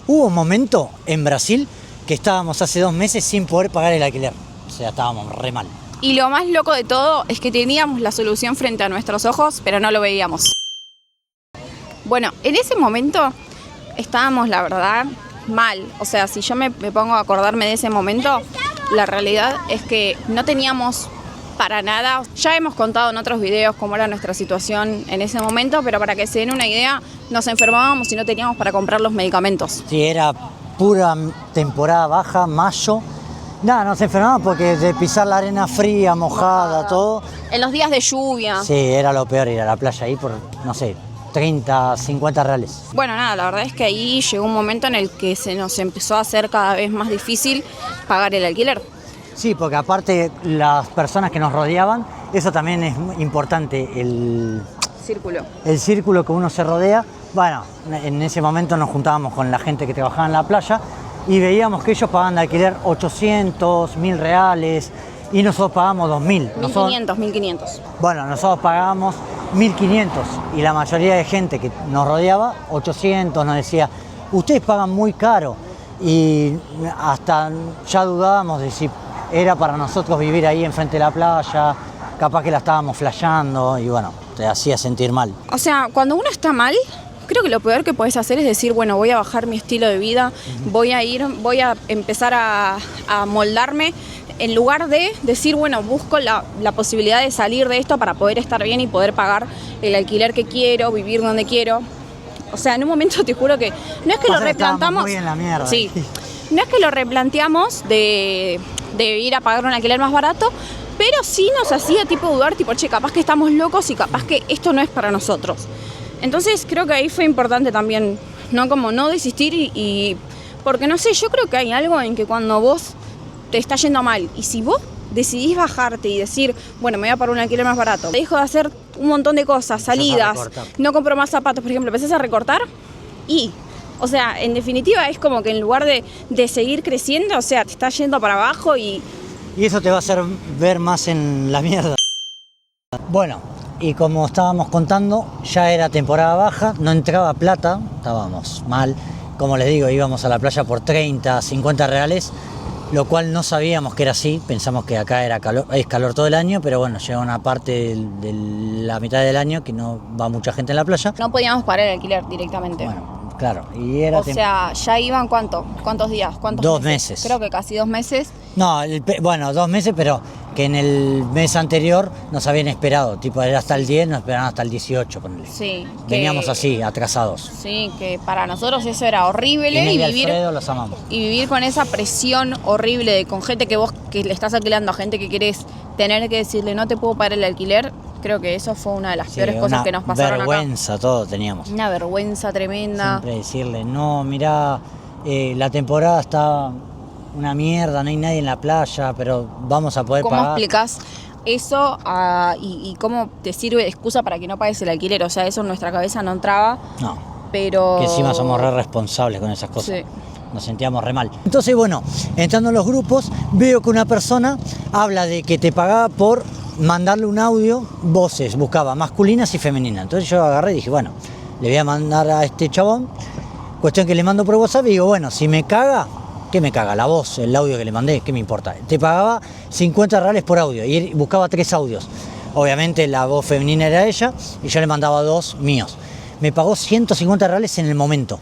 Hubo un momento en Brasil que estábamos hace 2 meses sin poder pagar el alquiler. O sea, estábamos re mal. Y lo más loco de todo es que teníamos la solución frente a nuestros ojos, pero no lo veíamos. Bueno, en ese momento estábamos, la verdad, mal. O sea, si yo me pongo a acordarme de ese momento, la realidad es que no teníamos para nada. Ya hemos contado en otros videos cómo era nuestra situación en ese momento, pero para que se den una idea, nos enfermábamos y no teníamos para comprar los medicamentos. Sí, era pura temporada baja, mayo. Nada, nos enfermábamos porque de pisar la arena fría, mojada, todo. En los días de lluvia. Sí, era lo peor ir a la playa ahí por, no sé, 30, 50 reales. Bueno, nada, la verdad es que ahí llegó un momento en el que se nos empezó a hacer cada vez más difícil pagar el alquiler. Sí, porque aparte las personas que nos rodeaban, eso también es muy importante, el círculo que uno se rodea. Bueno, en ese momento nos juntábamos con la gente que trabajaba en la playa y veíamos que ellos pagaban de alquiler 800, 1000 reales y nosotros pagamos 2000. 1500. Bueno, nosotros pagábamos 1500 y la mayoría de gente que nos rodeaba, 800, nos decía, ustedes pagan muy caro, y hasta ya dudábamos de si era para nosotros vivir ahí enfrente de la playa, capaz que la estábamos flasheando y bueno, te hacía sentir mal. O sea, cuando uno está mal, creo que lo peor que puedes hacer es decir, bueno, voy a bajar mi estilo de vida, voy a empezar a moldarme, en lugar de decir, bueno, busco la posibilidad de salir de esto para poder estar bien y poder pagar el alquiler que quiero, vivir donde quiero. O sea, en un momento te juro que no es que lo replanteamos. Muy en la mierda. Sí. No es que lo replanteamos de ir a pagar un alquiler más barato, pero sí nos hacía tipo dudar, tipo, che, capaz que estamos locos y capaz que esto no es para nosotros. Entonces creo que ahí fue importante también, ¿no? Como no desistir y porque no sé, yo creo que hay algo en que cuando vos te está yendo mal y si vos decidís bajarte y decir, bueno, me voy a pagar un alquiler más barato, dejo de hacer un montón de cosas, salidas, no compro más zapatos, por ejemplo, empezás a recortar y, o sea, en definitiva es como que en lugar de seguir creciendo, o sea, te está yendo para abajo y eso te va a hacer ver más en la mierda. Bueno, y como estábamos contando, ya era temporada baja, no entraba plata, estábamos mal. Como les digo, íbamos a la playa por 30, 50 reales, lo cual no sabíamos que era así, pensamos que acá era calor, es calor todo el año, pero bueno, llega una parte de la mitad del año que no va mucha gente en la playa. no podíamos pagar el alquiler directamente. Bueno, claro, y era... O sea, ya iban ¿cuántos días? ¿Cuántos 2 meses? Creo que casi 2 meses. No, bueno, 2 meses, pero que en el mes anterior nos habían esperado, tipo era hasta el 10, nos esperaban hasta el 18, ponele. Sí. Veníamos así, atrasados. Sí, que para nosotros eso era horrible Y Alfredo los amamos. Y vivir con esa presión horrible con gente que vos que le estás alquilando a gente que querés tener que decirle no te puedo pagar el alquiler, creo que eso fue una de las peores cosas que nos pasaron vergüenza, acá. todo teníamos. Una vergüenza tremenda. Siempre decirle, no, mirá, la temporada está una mierda, no hay nadie en la playa, pero vamos a poder pagar. ¿Cómo explicás eso y cómo te sirve de excusa para que no pagues el alquiler? O sea, eso en nuestra cabeza no entraba. No. Pero... Que encima somos re responsables con esas cosas. Sí. Nos sentíamos re mal. Entonces, bueno, entrando en los grupos, veo que una persona habla de que te pagaba por mandarle un audio, voces, buscaba masculinas y femeninas. Entonces yo agarré y dije, bueno, le voy a mandar a este chabón. Cuestión que le mando por WhatsApp y digo, bueno, si me caga, ¿qué me caga? La voz, el audio que le mandé, ¿qué me importa? Te pagaba 50 reales por audio y él buscaba 3 audios. Obviamente la voz femenina era ella y yo le mandaba 2 míos. Me pagó 150 reales en el momento.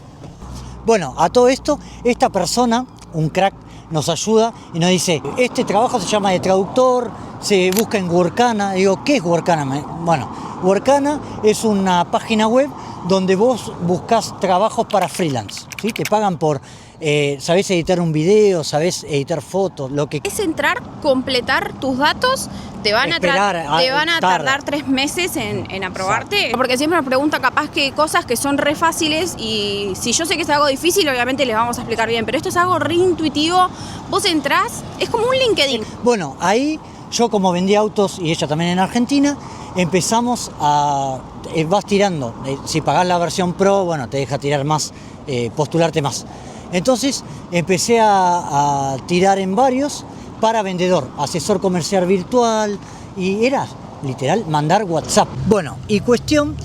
Bueno, a todo esto, esta persona, un crack, nos ayuda y nos dice, este trabajo se llama de traductor, se busca en Workana. Digo, ¿qué es Workana? Bueno, Workana es una página web donde vos buscas trabajos para freelance, ¿sí? Te pagan por, sabés editar un video, sabés editar fotos, lo que... Es entrar, completar tus datos, te van a tardar 3 meses en aprobarte. Exacto. Porque siempre nos pregunta capaz que cosas que son re fáciles y si yo sé que es algo difícil, obviamente les vamos a explicar bien, pero esto es algo re intuitivo, vos entrás, es como un LinkedIn. Bueno, ahí yo como vendí autos y ella también en Argentina, empezamos a... vas tirando, si pagás la versión Pro, bueno, te deja tirar más, postularte más. Entonces empecé a tirar en varios para vendedor, asesor comercial virtual y era literal mandar WhatsApp. Bueno, y cuestión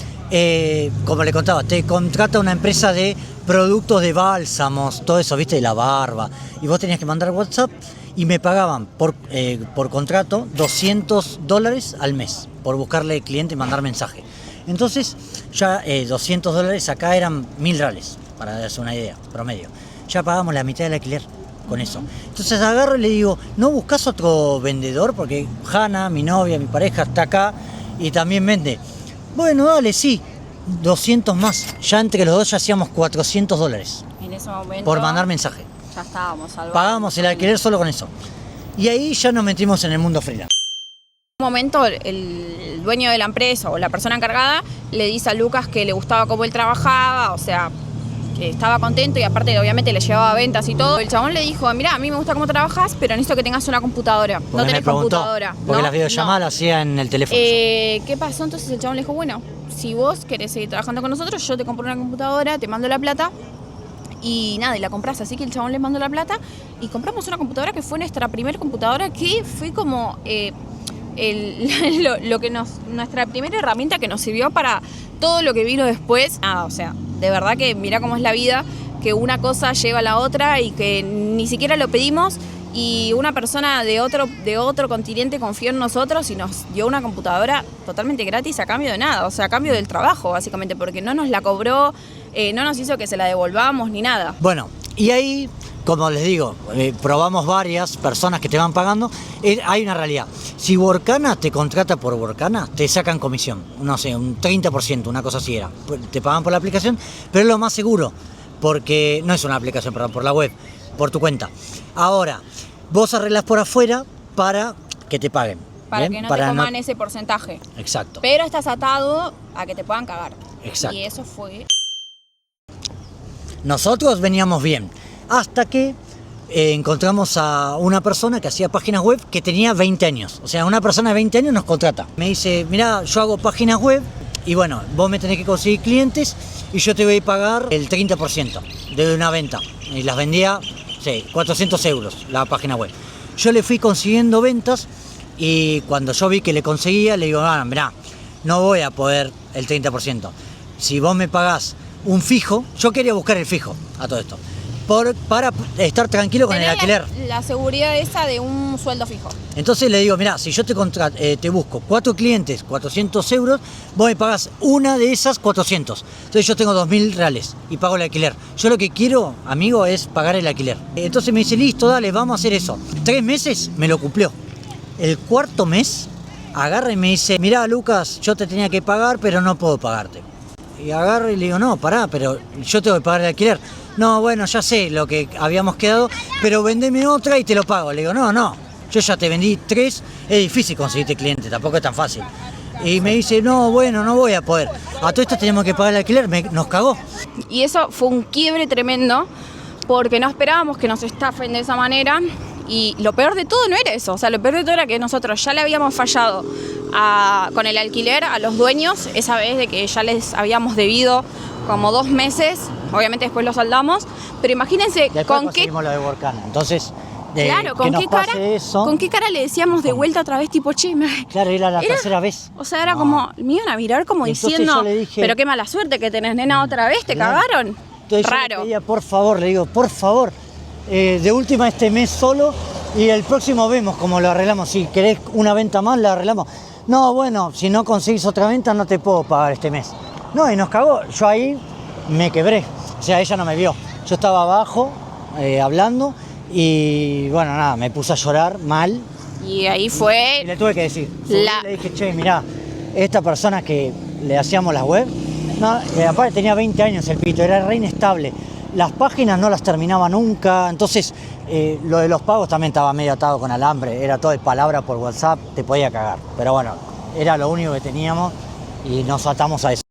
como le contaba, te contrata una empresa de productos de bálsamos, todo eso, viste, de la barba. Y vos tenías que mandar WhatsApp y me pagaban por contrato $200 al mes por buscarle cliente y mandar mensaje. Entonces, ya $200 acá eran $1000, para darse una idea, promedio. Ya pagamos la mitad del alquiler con eso. Entonces agarro y le digo, ¿no buscas otro vendedor? Porque Hanna, mi novia, mi pareja, está acá y también vende. Bueno, dale, sí, 200 más. Ya entre los dos ya hacíamos $400 En ese momento por mandar mensaje. ya estábamos salvados. Pagamos el alquiler solo con eso. Y ahí ya nos metimos en el mundo freelance. En un momento el dueño de la empresa o la persona encargada le dice a Lucas que le gustaba cómo él trabajaba, o sea, que estaba contento y aparte obviamente le llevaba ventas y todo. El chabón le dijo, mirá, a mí me gusta cómo trabajas, pero necesito que tengas una computadora. Porque No tenés me preguntó, computadora. porque ¿no? las videollamadas las hacía en el teléfono. ¿Qué pasó? Entonces el chabón le dijo, bueno, si vos querés seguir trabajando con nosotros, yo te compro una computadora, te mando la plata y nada, y la compras. Así que el chabón le mandó la plata y compramos una computadora que fue nuestra primera computadora, que fue como nuestra primera herramienta que nos sirvió para todo lo que vino después. Nada, o sea, de verdad que mirá cómo es la vida, que una cosa lleva a la otra y que ni siquiera lo pedimos y una persona de otro continente confió en nosotros y nos dio una computadora totalmente gratis a cambio de nada, o sea, a cambio del trabajo básicamente, porque no nos la cobró, no nos hizo que se la devolvamos ni nada. Bueno, y ahí, como les digo, probamos varias personas que te van pagando. Hay una realidad. Si Workana te contrata por Workana, te sacan comisión. No sé, un 30%, una cosa así era. Te pagan por la aplicación, pero es lo más seguro. Porque no es una aplicación, perdón, por la web, por tu cuenta. Ahora, vos arreglás por afuera para que te paguen. Para ¿bien? que no te coman ese porcentaje. Exacto. Pero estás atado a que te puedan cagar. Exacto. Y eso fue... Nosotros veníamos bien, hasta que encontramos a una persona que hacía páginas web que tenía 20 años. O sea, una persona de 20 años nos contrata. Me dice, mirá, yo hago páginas web y bueno, vos me tenés que conseguir clientes y yo te voy a pagar el 30% de una venta. Y las vendía, sí, 400 euros la página web. Yo le fui consiguiendo ventas y cuando yo vi que le conseguía, le digo, mirá, no voy a poder el 30%. Si vos me pagás un fijo, yo quería buscar el fijo a todo esto, para estar tranquilo con el alquiler. La seguridad esa de un sueldo fijo. Entonces le digo, mirá, si yo te busco 4 clientes, 400 euros, vos me pagás una de esas 400. Entonces yo tengo 2000 reales y pago el alquiler. Yo lo que quiero, amigo, es pagar el alquiler. Entonces me dice, listo, dale, vamos a hacer eso. 3 meses me lo cumplió. El cuarto mes agarra y me dice, mirá, Lucas, yo te tenía que pagar, pero no puedo pagarte. Y agarro y le digo, no, pará, pero yo tengo que pagar el alquiler. No, bueno, ya sé lo que habíamos quedado, pero vendeme otra y te lo pago. Le digo, no, yo ya te vendí 3, es difícil conseguirte cliente, tampoco es tan fácil. Y me dice, no, bueno, no voy a poder. A todo esto tenemos que pagar el alquiler, nos cagó. Y eso fue un quiebre tremendo, porque no esperábamos que nos estafen de esa manera. Y lo peor de todo no era eso, o sea, lo peor de todo era que nosotros ya le habíamos fallado con el alquiler a los dueños, esa vez de que ya les habíamos debido como 2 meses, obviamente después lo saldamos, pero imagínense después con qué... lo de Workana, entonces... Claro, ¿con qué cara le decíamos de vuelta otra vez, tipo, che? Claro, era la tercera vez. O sea, era como, me iban a mirar como diciendo, dije, pero qué mala suerte que tenés, nena, otra vez, te cagaron. Entonces raro. Yo le pedía, por favor, le digo, por favor, de última este mes solo y el próximo vemos cómo lo arreglamos. Si querés una venta más, la arreglamos. No, bueno, si no conseguís otra venta, no te puedo pagar este mes. No, y nos cagó. Yo ahí me quebré. O sea, ella no me vio. Yo estaba abajo, hablando, y bueno, nada, me puse a llorar mal. Y ahí fue... Y le tuve que decir. Le dije, che, mirá, esta persona que le hacíamos las web, no, aparte tenía 20 años el pito, era re inestable. Las páginas no las terminaba nunca, entonces lo de los pagos también estaba medio atado con alambre, era todo de palabra por WhatsApp, te podía cagar. Pero bueno, era lo único que teníamos y nos atamos a eso.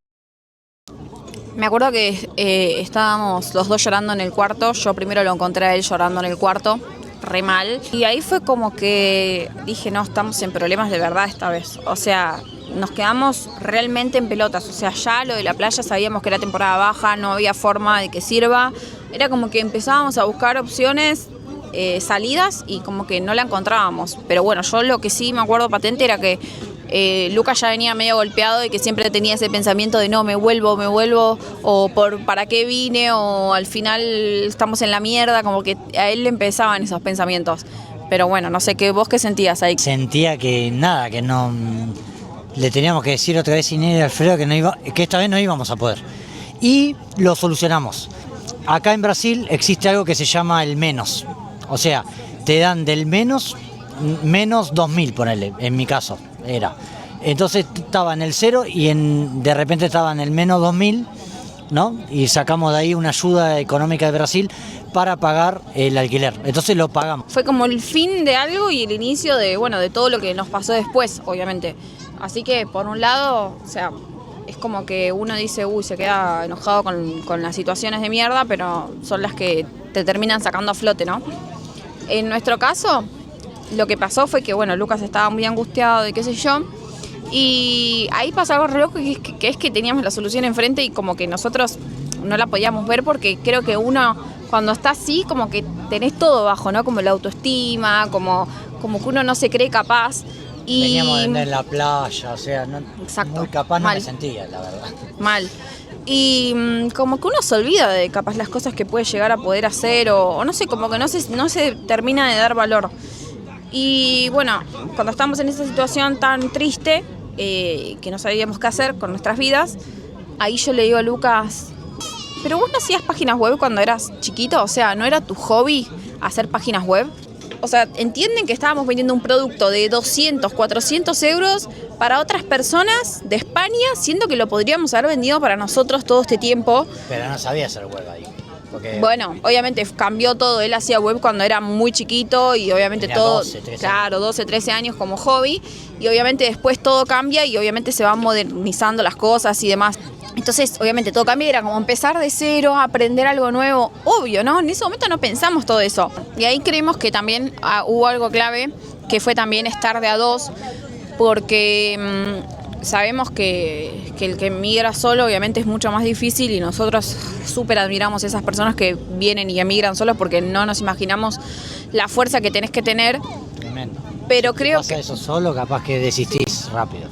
Me acuerdo que estábamos los dos llorando en el cuarto, yo primero lo encontré a él llorando en el cuarto, re mal. Y ahí fue como que dije, no, estamos en problemas de verdad esta vez. O sea, nos quedamos realmente en pelotas. O sea, ya lo de la playa sabíamos que era temporada baja, no había forma de que sirva. Era como que empezábamos a buscar opciones, salidas, y como que no la encontrábamos. Pero bueno, yo lo que sí me acuerdo patente era que Lucas ya venía medio golpeado y que siempre tenía ese pensamiento de no, me vuelvo, o para qué vine, o al final estamos en la mierda, como que a él le empezaban esos pensamientos. Pero bueno, no sé, ¿vos qué sentías ahí? Sentía que nada, que no le teníamos que decir otra vez Inés y Alfredo que esta vez no íbamos a poder. Y lo solucionamos. Acá en Brasil existe algo que se llama el menos. O sea, te dan del menos 2.000, ponele, en mi caso era. Entonces estaba en el 0 y de repente estaba en el menos 2.000, ¿no? Y sacamos de ahí una ayuda económica de Brasil para pagar el alquiler. Entonces lo pagamos. Fue como el fin de algo y el inicio de, bueno, de todo lo que nos pasó después, obviamente. Así que, por un lado, o sea, es como que uno dice, se queda enojado con las situaciones de mierda, pero son las que te terminan sacando a flote, ¿no? En nuestro caso, lo que pasó fue que, bueno, Lucas estaba muy angustiado y qué sé yo, y ahí pasó algo re loco, que es que teníamos la solución enfrente y como que nosotros no la podíamos ver porque creo que uno, cuando está así, como que tenés todo bajo, ¿no? Como la autoestima, como que uno no se cree capaz. Y veníamos de andar en la playa, o sea, exacto, muy capaz mal. No me sentía, la verdad. Mal. Y como que uno se olvida de capaz las cosas que puede llegar a poder hacer o no sé, como que no se termina de dar valor. Y bueno, cuando estamos en esa situación tan triste, que no sabíamos qué hacer con nuestras vidas, ahí yo le digo a Lucas, pero vos no hacías páginas web cuando eras chiquito, o sea, ¿no era tu hobby hacer páginas web? O sea, entienden que estábamos vendiendo un producto de 200, 400 euros para otras personas de España, siendo que lo podríamos haber vendido para nosotros todo este tiempo. Pero no sabía hacer web ahí. Porque bueno, obviamente cambió todo. Él hacía web cuando era muy chiquito y obviamente tenía todo, 12, 13 claro, 12, 13 años como hobby. Y obviamente después todo cambia y obviamente se van modernizando las cosas y demás. Entonces, obviamente todo cambia, era como empezar de cero, aprender algo nuevo. Obvio, ¿no? En ese momento no pensamos todo eso. Y ahí creemos que también hubo algo clave, que fue también estar de a dos, porque sabemos que el que migra solo obviamente es mucho más difícil y nosotros súper admiramos a esas personas que vienen y emigran solos porque no nos imaginamos la fuerza que tenés que tener. Tremendo. Pero Si creo pasa que eso solo, capaz que desistís rápido.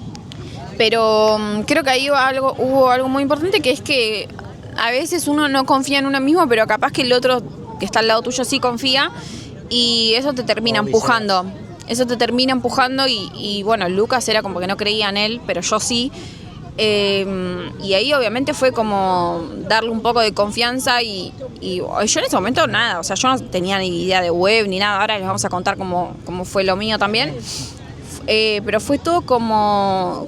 Pero creo que ahí hubo algo muy importante, que es que a veces uno no confía en uno mismo, pero capaz que el otro que está al lado tuyo sí confía y eso te termina empujando. Eso te termina empujando y bueno, Lucas era como que no creía en él, pero yo sí. Y ahí obviamente fue como darle un poco de confianza y yo en ese momento nada, o sea, yo no tenía ni idea de web ni nada, ahora les vamos a contar cómo fue lo mío también. Pero fue todo como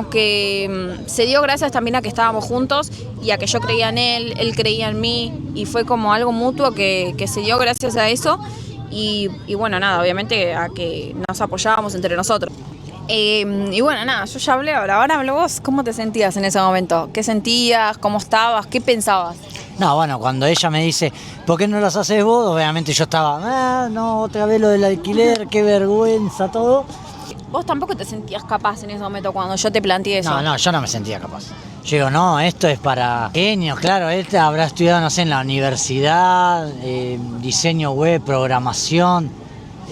que se dio gracias también a que estábamos juntos y a que yo creía en él creía en mí y fue como algo mutuo que se dio gracias a eso y bueno, nada, obviamente a que nos apoyábamos entre nosotros. Y bueno, nada, yo ya hablé, ahora hablo vos, ¿cómo te sentías en ese momento? ¿Qué sentías? ¿Cómo estabas? ¿Qué pensabas? No, bueno, cuando ella me dice, ¿por qué no las haces vos? Obviamente yo estaba, no, otra vez lo del alquiler, qué vergüenza, todo. ¿Vos tampoco te sentías capaz en ese momento cuando yo te planteé eso? No, yo no me sentía capaz. Yo digo, no, esto es para genios, claro, él habrá estudiado, no sé, en la universidad, diseño web, programación,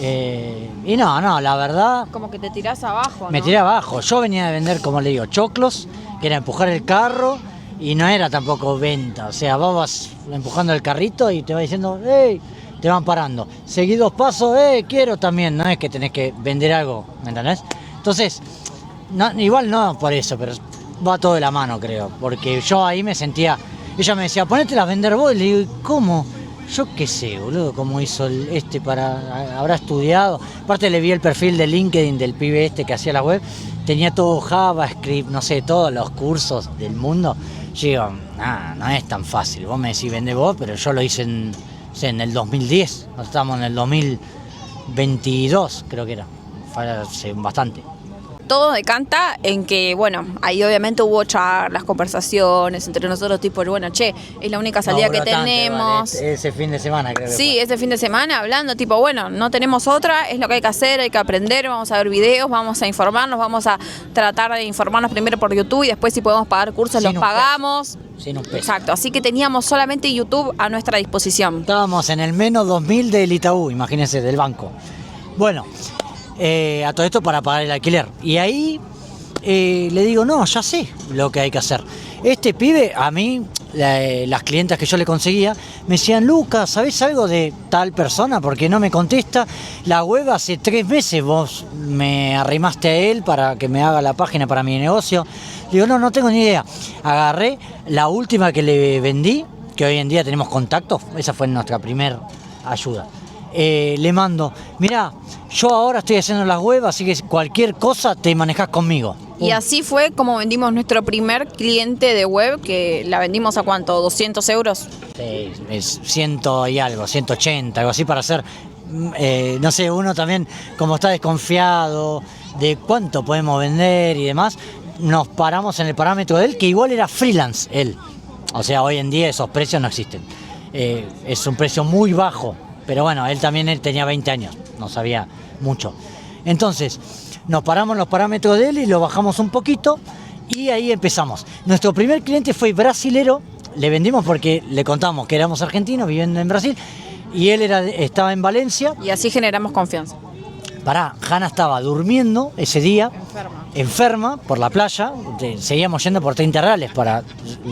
y no, la verdad... Como que te tirás abajo, ¿no? Me tiré abajo, yo venía de vender, como le digo, choclos, que era empujar el carro, y no era tampoco venta, o sea, vos vas empujando el carrito y te va diciendo, ¡hey! Te van parando. Seguí 2 pasos, quiero también, no es que tenés que vender algo, ¿me entendés? Entonces, no, igual no por eso, pero va todo de la mano, creo, porque yo ahí me sentía, ella me decía, ponétela a vender vos, y le digo, ¿cómo? Yo qué sé, boludo, cómo hizo habrá estudiado, aparte le vi el perfil de LinkedIn del pibe que hacía la web, tenía todo JavaScript, no sé, todos los cursos del mundo, yo digo, no es tan fácil, vos me decís, vende vos, pero yo lo hice en el 2010, nosotros estamos en el 2022, creo que era, fue hace bastante. Todo decanta en que, bueno, ahí obviamente hubo charlas, conversaciones entre nosotros, tipo, bueno, che, es la única salida que tenemos. Vale, ese fin de semana creo que sí, fue. ese fin de semana hablando, tipo, bueno, no tenemos otra, es lo que hay que hacer, hay que aprender, vamos a ver videos, vamos a informarnos, vamos a tratar de informarnos primero por YouTube y después si podemos pagar cursos los pagamos. Sin un peso. Exacto, así que teníamos solamente YouTube a nuestra disposición. Estábamos en el menos 2000 del Itaú, imagínense, del banco. Bueno, a todo esto para pagar el alquiler. Y ahí le digo, no, ya sé lo que hay que hacer. Este pibe, a mí, las clientas que yo le conseguía, me decían, Lucas, ¿sabés algo de tal persona? Porque no me contesta. La web hace 3 meses vos me arrimaste a él para que me haga la página para mi negocio. Digo, no tengo ni idea. Agarré la última que le vendí, que hoy en día tenemos contacto, esa fue nuestra primera ayuda. Le mando, mirá, yo ahora estoy haciendo las web, así que cualquier cosa te manejás conmigo. Y así fue como vendimos nuestro primer cliente de web, que la vendimos a ¿cuánto? ¿200 euros? Sí, es 100 y algo, 180, algo así para hacer, no sé, uno también como está desconfiado de cuánto podemos vender y demás, nos paramos en el parámetro de él, que igual era freelance él. O sea, hoy en día esos precios no existen. Es un precio muy bajo, pero bueno, él tenía 20 años, no sabía mucho. Entonces, nos paramos en los parámetros de él y lo bajamos un poquito y ahí empezamos. Nuestro primer cliente fue brasilero, le vendimos porque le contamos que éramos argentinos viviendo en Brasil y él estaba en Valencia. Y así generamos confianza. Hanna estaba durmiendo ese día, enferma por la playa, seguíamos yendo por 30 reales para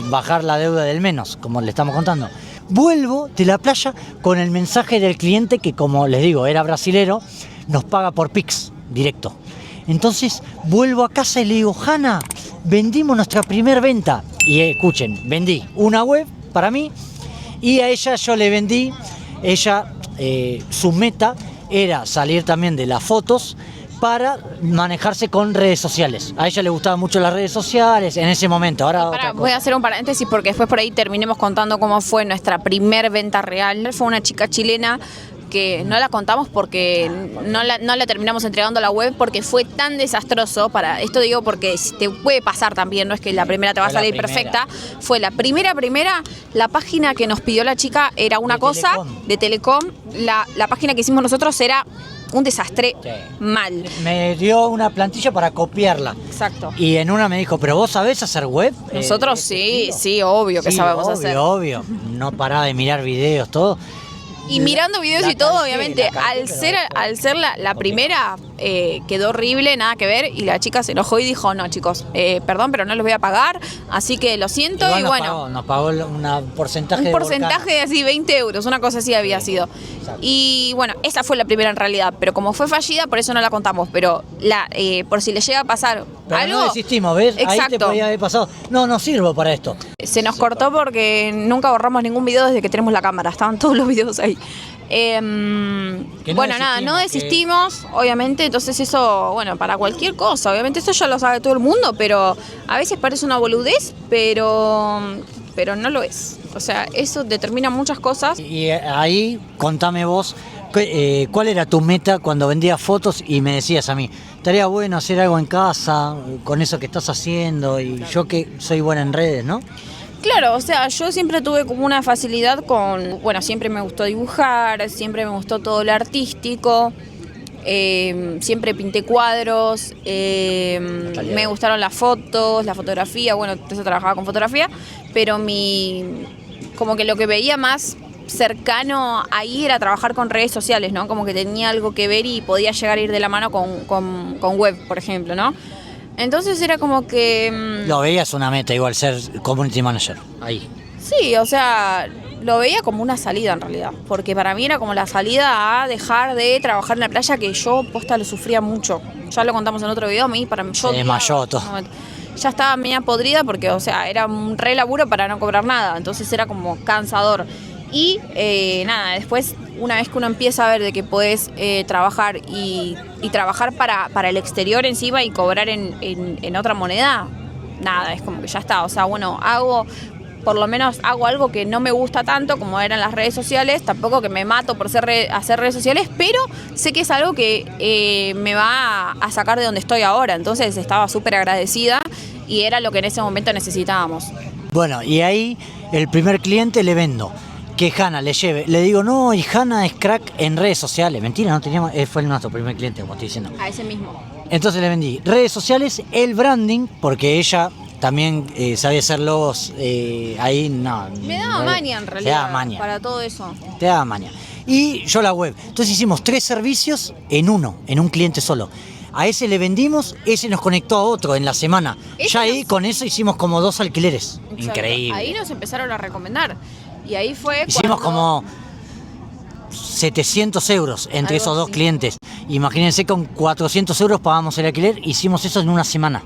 bajar la deuda del menos, como le estamos contando. Vuelvo de la playa con el mensaje del cliente que, como les digo, era brasilero, nos paga por Pix, directo. Entonces vuelvo a casa y le digo, Hanna, vendimos nuestra primer venta. Y escuchen, vendí una web para mí y a ella yo le vendí, su meta era salir también de las fotos para manejarse con redes sociales. A ella le gustaban mucho las redes sociales en ese momento. Ahora voy a hacer un paréntesis porque después por ahí terminemos contando cómo fue nuestra primer venta real. Fue una chica chilena que no la contamos porque no la terminamos entregando a la web porque fue tan desastroso. Para esto digo porque te puede pasar también, no es que la primera te va a salir perfecta. Fue la primera, la página que nos pidió la chica era una cosa de Telecom. La página que hicimos nosotros era un desastre, sí. Mal. Me dio una plantilla para copiarla. Exacto. Y en una me dijo, ¿pero vos sabés hacer web? Nosotros sí, obvio que sabemos hacer. Obvio. No paraba de mirar videos, todo. Y mirando videos y todo, obviamente, al ser la primera, quedó horrible, nada que ver, y la chica se enojó y dijo, no chicos, perdón, pero no los voy a pagar, así que lo siento. Igual y bueno. Nos pagó un porcentaje de porcentaje de así, 20 euros, una cosa así había sido. Exacto. Y bueno, esa fue la primera en realidad, pero como fue fallida, por eso no la contamos, pero por si le llega a pasar pero algo. No desistimos, ¿ves? Exacto. Ahí te podía haber pasado. No sirvo para esto. Se nos cortó porque nunca borramos ningún video desde que tenemos la cámara, estaban todos los videos ahí. No desistimos, obviamente, entonces eso, bueno, para cualquier cosa, obviamente eso ya lo sabe todo el mundo, pero a veces parece una boludez, pero no lo es. O sea, eso determina muchas cosas. Y ahí, contame vos, ¿cuál era tu meta cuando vendías fotos y me decías a mí, estaría bueno hacer algo en casa con eso que estás haciendo y claro. Yo que soy buena en redes, ¿no? Claro, o sea, yo siempre tuve como una facilidad siempre me gustó dibujar, siempre me gustó todo lo artístico, siempre pinté cuadros, me gustaron las fotos, la fotografía, entonces trabajaba con fotografía, pero como que lo que veía más cercano ahí era trabajar con redes sociales, ¿no? Como que tenía algo que ver y podía llegar a ir de la mano con web, por ejemplo, ¿no? Entonces era como que... Lo veías una meta, igual ser community manager, ahí. Sí, o sea, lo veía como una salida en realidad, porque para mí era como la salida a dejar de trabajar en la playa, que yo posta lo sufría mucho. Ya lo contamos en otro video, yo desmayó todo. Ya estaba media podrida porque, o sea, era un re laburo para no cobrar nada, entonces era como cansador. Y después, una vez que uno empieza a ver de que podés trabajar y trabajar para el exterior encima y cobrar en otra moneda, es como que ya está. O sea, por lo menos hago algo que no me gusta tanto como eran las redes sociales, tampoco que me mato por hacer redes sociales, pero sé que es algo que me va a sacar de donde estoy ahora. Entonces estaba súper agradecida y era lo que en ese momento necesitábamos. Bueno, y ahí el primer cliente le vendo. Que Hanna le lleve. Le digo, no, y Hanna es crack en redes sociales. Mentira, no teníamos, fue nuestro primer cliente, como estoy diciendo. A ese mismo. Entonces le vendí redes sociales, el branding, porque ella también sabía hacer logos, ahí no. Me daba maña en realidad. Te daba maña. Para todo eso. Te daba maña. Y yo la web. Entonces hicimos 3 servicios en un cliente solo. A ese le vendimos, ese nos conectó a otro en la semana. Ese Ya ahí con eso hicimos como 2 alquileres. Exacto. Increíble. Ahí nos empezaron a recomendar. Y ahí fue Hicimos cuando- como 700 euros entre Algo esos 2 así. clientes. Imagínense, con 400 euros pagamos el alquiler, hicimos eso en una semana.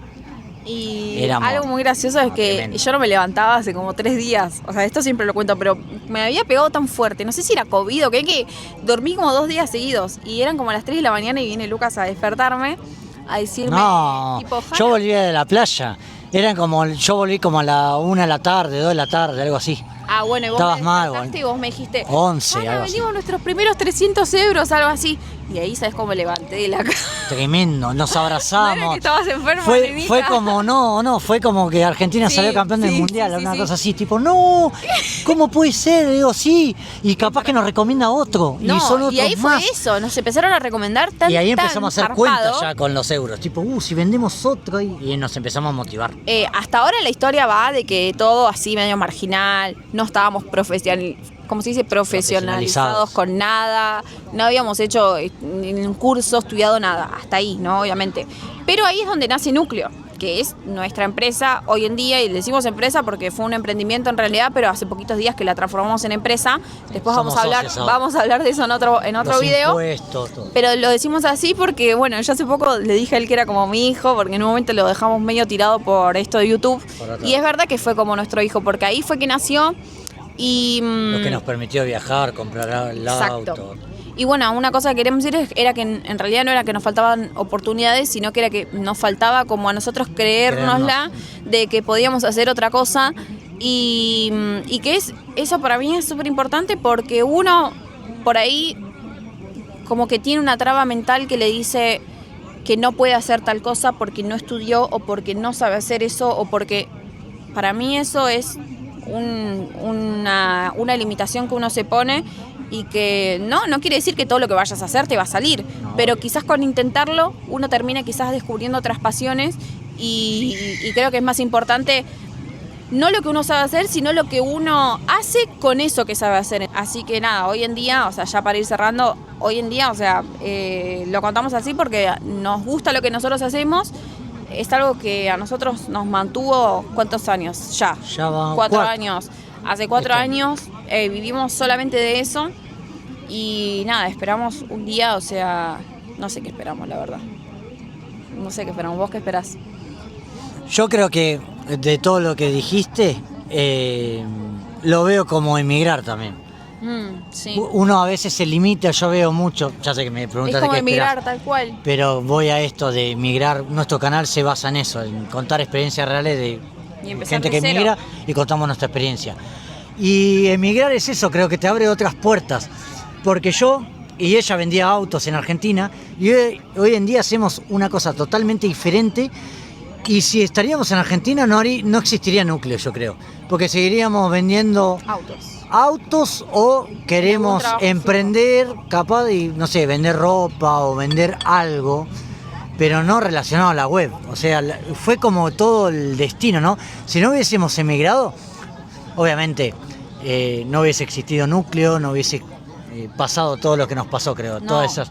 Y Éramos algo muy gracioso es que tremendo. yo no me levantaba hace como 3 días. O sea, esto siempre lo cuento, pero me había pegado tan fuerte. No sé si era COVID o qué, que dormí como 2 días seguidos. Y eran como las 3 de la mañana y viene Lucas a despertarme, a decirme, No, tipo, yo "Hanna". volvía de la playa. Eran como, yo volví como a la 1 de la tarde, 2 de la tarde, algo así. Ah, bueno, y vos Estabas me mal, despertaste bueno. y vos me dijiste, 11, "Hanna, algo así. vendimos nuestros primeros 300 euros, algo así". Y ahí, ¿sabes cómo me levanté de la cama? Tremendo, nos ¿No era abrazamos. que estabas enferma, Fue nenita? como, no, fue como que Argentina Sí, salió campeón del sí, mundial, sí, sí, una sí. cosa así, tipo, no, ¿cómo puede ser? Digo, sí, y capaz que nos recomienda otro, y son No, otros y ahí más. fue eso, nos empezaron a recomendar tan Y ahí empezamos a hacer tan cuentas zarpado. ya con los euros, tipo, si vendemos otro, y nos empezamos a motivar. Hasta ahora la historia va de que todo así medio marginal, no estábamos como se dice, profesionalizados con nada, no habíamos hecho un curso, estudiado nada, hasta ahí, ¿no? Obviamente. Pero ahí es donde nace Núcleo, que es nuestra empresa hoy en día, y le decimos empresa porque fue un emprendimiento en realidad, pero hace poquitos días que la transformamos en empresa. Después Somos socios ahora. vamos a hablar de eso en otro Los video. impuestos, todo. Pero lo decimos así porque, bueno, yo hace poco le dije a él que era como mi hijo, porque en un momento lo dejamos medio tirado por esto de YouTube. Por otro Y es verdad que fue como nuestro hijo, porque ahí fue que nació y... Lo que nos permitió viajar, comprar el Exacto. auto. Y bueno, una cosa que queremos decir era que en realidad no era que nos faltaban oportunidades, sino que era que nos faltaba como a nosotros creérnosla de que podíamos hacer otra cosa y que eso para mí es súper importante porque uno por ahí como que tiene una traba mental que le dice que no puede hacer tal cosa porque no estudió o porque no sabe hacer eso o porque para mí eso es una limitación que uno se pone y que no quiere decir que todo lo que vayas a hacer te va a salir, pero quizás con intentarlo uno termina quizás descubriendo otras pasiones y creo que es más importante no lo que uno sabe hacer, sino lo que uno hace con eso que sabe hacer. Así que nada, hoy en día, o sea, ya para ir cerrando, hoy en día, o sea, lo contamos así porque nos gusta lo que nosotros hacemos. Es algo que a nosotros nos mantuvo, ¿cuántos años? Ya van 4 4 años. Hace 4 Este años vivimos solamente de eso y nada, esperamos un día, o sea, no sé qué esperamos, la verdad. No sé qué esperamos. ¿Vos qué esperás? Yo creo que de todo lo que dijiste, lo veo como emigrar también. Sí. Uno a veces se limita, yo veo mucho, ya sé que me preguntas Es como de qué emigrar esperás, tal cual. pero voy a esto de emigrar. Nuestro canal se basa en eso, en contar experiencias reales de Y empezar gente de que cero. emigra y contamos nuestra experiencia. Y emigrar es eso, creo que te abre otras puertas, porque yo y ella vendía autos en Argentina y hoy en día hacemos una cosa totalmente diferente. Y si estaríamos en Argentina no existiría Núcleo, yo creo, porque seguiríamos vendiendo autos o queremos trabajo emprender, capaz de, no sé, vender ropa o vender algo, pero no relacionado a la web. O sea, fue como todo el destino, ¿no? Si no hubiésemos emigrado, obviamente no hubiese existido Núcleo, no hubiese pasado todo lo que nos pasó, creo, No. todas esas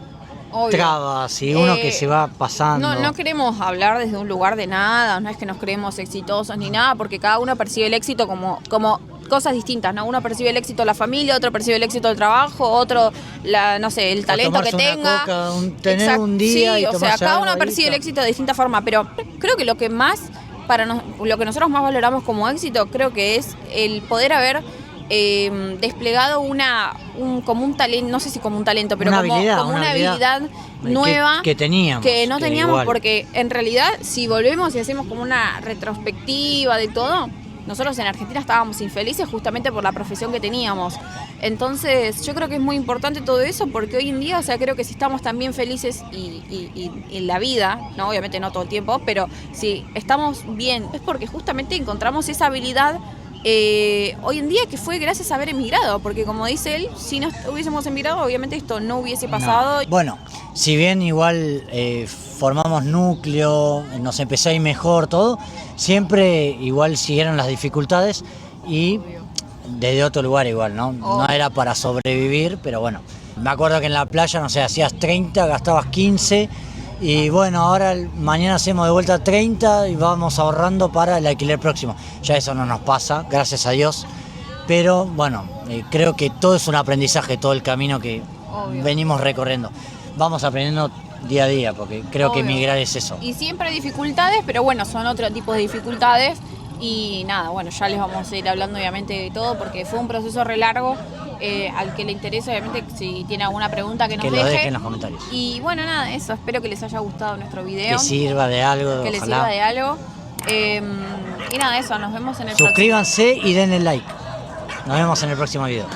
Obvio. trabas y uno que se va pasando. No queremos hablar desde un lugar de nada, no es que nos creemos exitosos ni nada, porque cada uno percibe el éxito como cosas distintas, ¿no? Uno percibe el éxito de la familia, otro percibe el éxito del trabajo, otro, no sé, el talento que tomarse una tenga. coca, tener Exacto, un día sí, y o sea, tomarse cada algo uno ahí, percibe el claro. éxito de distinta forma, pero creo que lo que lo que nosotros más valoramos como éxito, creo que es el poder haber desplegado como un talento, no sé si como un talento, pero Una como habilidad, una habilidad nueva que teníamos, que no que teníamos, igual. porque en realidad si volvemos y hacemos como una retrospectiva de todo, nosotros en Argentina estábamos infelices justamente por la profesión que teníamos. Entonces yo creo que es muy importante todo eso, porque hoy en día, o sea, creo que si estamos también felices y en la vida, no, obviamente no todo el tiempo, pero si estamos bien es porque justamente encontramos esa habilidad hoy en día, que fue gracias a haber emigrado, porque como dice él, si no hubiésemos emigrado, obviamente esto no hubiese pasado. No. Bueno, si bien igual formamos Núcleo, nos empezó a ir mejor todo, siempre igual siguieron las dificultades y desde otro lugar igual, ¿no? No era para sobrevivir, pero bueno. Me acuerdo que en la playa, no sé, hacías 30, gastabas 15 Y bueno, ahora mañana hacemos de vuelta 30 y vamos ahorrando para el alquiler próximo. Ya eso no nos pasa, gracias a Dios. Pero bueno, creo que todo es un aprendizaje, todo el camino que venimos recorriendo. Vamos aprendiendo día a día, porque creo que emigrar es eso. Y siempre hay dificultades, pero bueno, son otro tipo de dificultades. Y nada, bueno, ya les vamos a ir hablando obviamente de todo, porque fue un proceso re largo. Al que le interese, obviamente, si tiene alguna pregunta que nos deje. Que lo deje en los comentarios. Y bueno, nada, eso, espero que les haya gustado nuestro video. Que sirva de algo, Que les sirva de algo. Y nada, eso, nos vemos en el próximo. Suscríbanse y denle like. Nos vemos en el próximo video.